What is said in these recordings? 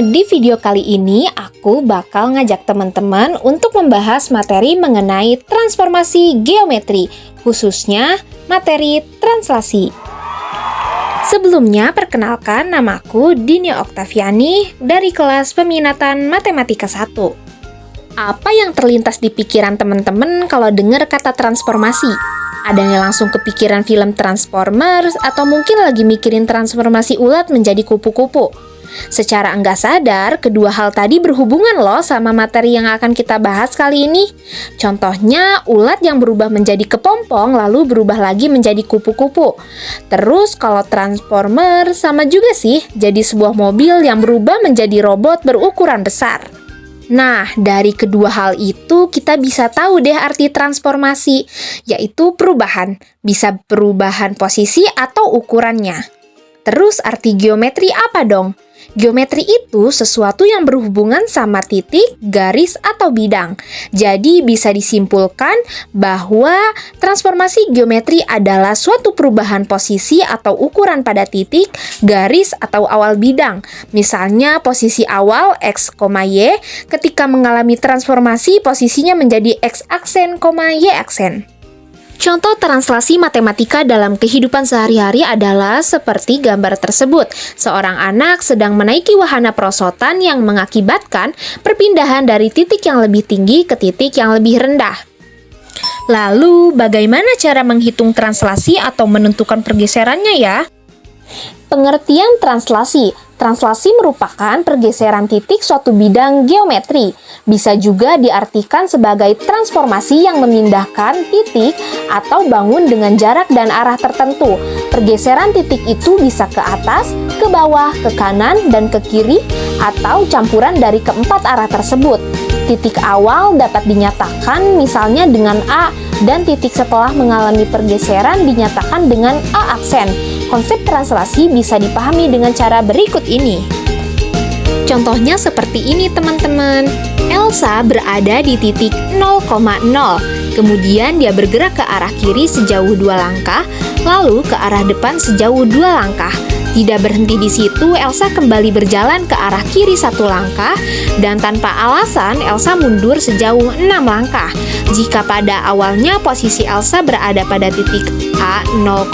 Di video kali ini, aku bakal ngajak teman-teman untuk membahas materi mengenai transformasi geometri, khususnya materi translasi. Sebelumnya, perkenalkan namaku Dini Oktaviani dari kelas Peminatan Matematika 1. Apa yang terlintas di pikiran teman-teman kalau dengar kata transformasi? Ada yang langsung kepikiran film Transformers atau mungkin lagi mikirin transformasi ulat menjadi kupu-kupu? Secara enggak sadar, kedua hal tadi berhubungan loh sama materi yang akan kita bahas kali ini. Contohnya, ulat yang berubah menjadi kepompong lalu berubah lagi menjadi kupu-kupu. Terus kalau Transformer sama juga sih, jadi sebuah mobil yang berubah menjadi robot berukuran besar. Nah, dari kedua hal itu kita bisa tahu deh arti transformasi, yaitu perubahan, bisa perubahan posisi atau ukurannya. Terus arti geometri apa dong? Geometri itu sesuatu yang berhubungan sama titik, garis, atau bidang. Jadi bisa disimpulkan bahwa transformasi geometri adalah suatu perubahan posisi atau ukuran pada titik, garis, atau awal bidang. Misalnya posisi awal X, Y, ketika mengalami transformasi posisinya menjadi X aksen, Y aksen. Contoh translasi matematika dalam kehidupan sehari-hari adalah seperti gambar tersebut. Seorang anak sedang menaiki wahana perosotan yang mengakibatkan perpindahan dari titik yang lebih tinggi ke titik yang lebih rendah. Lalu, bagaimana cara menghitung translasi atau menentukan pergeserannya ya? Pengertian translasi. Translasi merupakan pergeseran titik suatu bidang geometri. Bisa juga diartikan sebagai transformasi yang memindahkan titik atau bangun dengan jarak dan arah tertentu. Pergeseran titik itu bisa ke atas, ke bawah, ke kanan, dan ke kiri, atau campuran dari keempat arah tersebut. Titik awal dapat dinyatakan misalnya dengan A, dan titik setelah mengalami pergeseran dinyatakan dengan A aksen. Konsep translasi bisa dipahami dengan cara berikut ini. Contohnya seperti ini teman-teman. Elsa berada di titik 0,0. Kemudian dia bergerak ke arah kiri sejauh 2 langkah, lalu ke arah depan sejauh 2 langkah. Tidak berhenti di situ, Elsa kembali berjalan ke arah kiri 1 langkah, dan tanpa alasan Elsa mundur sejauh 6 langkah. Jika pada awalnya posisi Elsa berada pada titik A 0,0,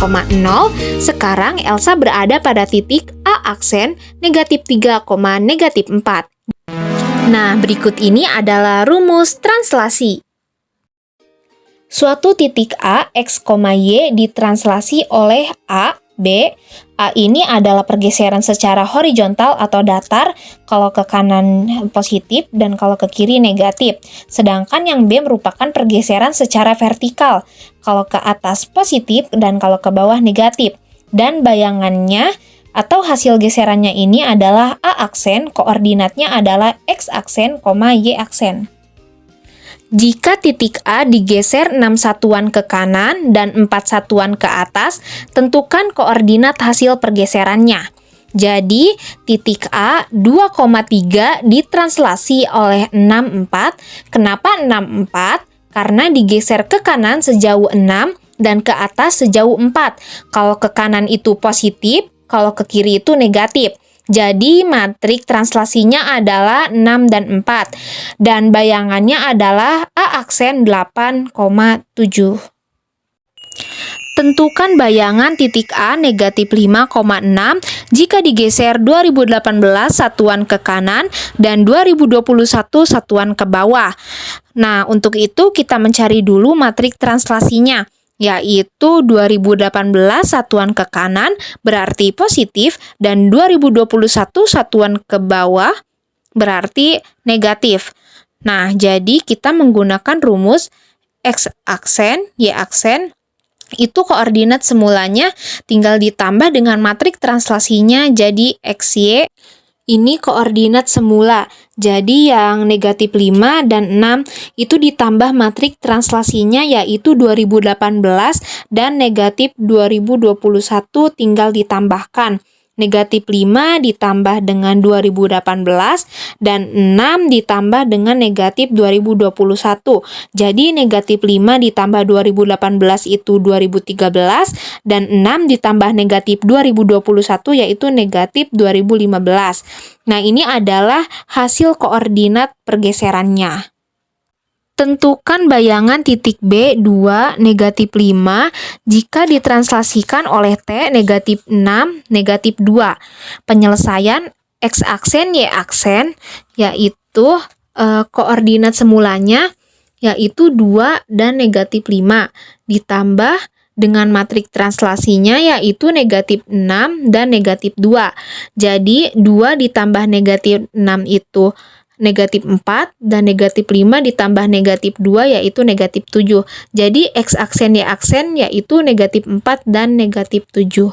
sekarang Elsa berada pada titik A aksen negatif 3, negatif 4. Nah, berikut ini adalah rumus translasi. Suatu titik A, X, Y ditranslasi oleh A, B. A ini adalah pergeseran secara horizontal atau datar, kalau ke kanan positif dan kalau ke kiri negatif. Sedangkan yang B merupakan pergeseran secara vertikal, kalau ke atas positif dan kalau ke bawah negatif. Dan bayangannya atau hasil geserannya ini adalah A aksen, koordinatnya adalah X aksen, Y aksen. Jika titik A digeser 6 satuan ke kanan dan 4 satuan ke atas, tentukan koordinat hasil pergeserannya. Jadi, titik A 2,3 ditranslasi oleh 6,4. Kenapa 6,4? Karena digeser ke kanan sejauh 6 dan ke atas sejauh 4. Kalau ke kanan itu positif, kalau ke kiri itu negatif. Jadi matrik translasinya adalah 6 dan 4. Dan bayangannya adalah A aksen 8,7. Tentukan bayangan titik A negatif 5,6 jika digeser 2018 satuan ke kanan dan 2021 satuan ke bawah. Nah, untuk itu kita mencari dulu matrik translasinya, yaitu 2018 satuan ke kanan berarti positif dan 2021 satuan ke bawah berarti negatif. Nah, jadi kita menggunakan rumus X aksen, Y aksen, itu koordinat semulanya tinggal ditambah dengan matrik translasinya jadi XY. Ini koordinat semula, jadi yang negatif 5 dan 6 itu ditambah matrik translasinya yaitu 2018 dan negatif 2021 tinggal ditambahkan. Negatif 5 ditambah dengan 2018 dan 6 ditambah dengan negatif 2021. Jadi negatif 5 ditambah 2018 itu 2013 dan 6 ditambah negatif 2021 yaitu negatif 2015. Nah, ini adalah hasil koordinat pergeserannya. Tentukan bayangan titik B 2 negatif 5 jika ditranslasikan oleh T negatif 6 negatif 2. Penyelesaian X aksen Y aksen yaitu koordinat semulanya yaitu 2 dan negatif 5 ditambah dengan matrik translasinya yaitu negatif 6 dan negatif 2. Jadi 2 ditambah negatif 6 itu negatif 4 dan negatif 5 ditambah negatif 2 yaitu negatif 7. Jadi X aksen Y aksen yaitu negatif 4 dan negatif 7.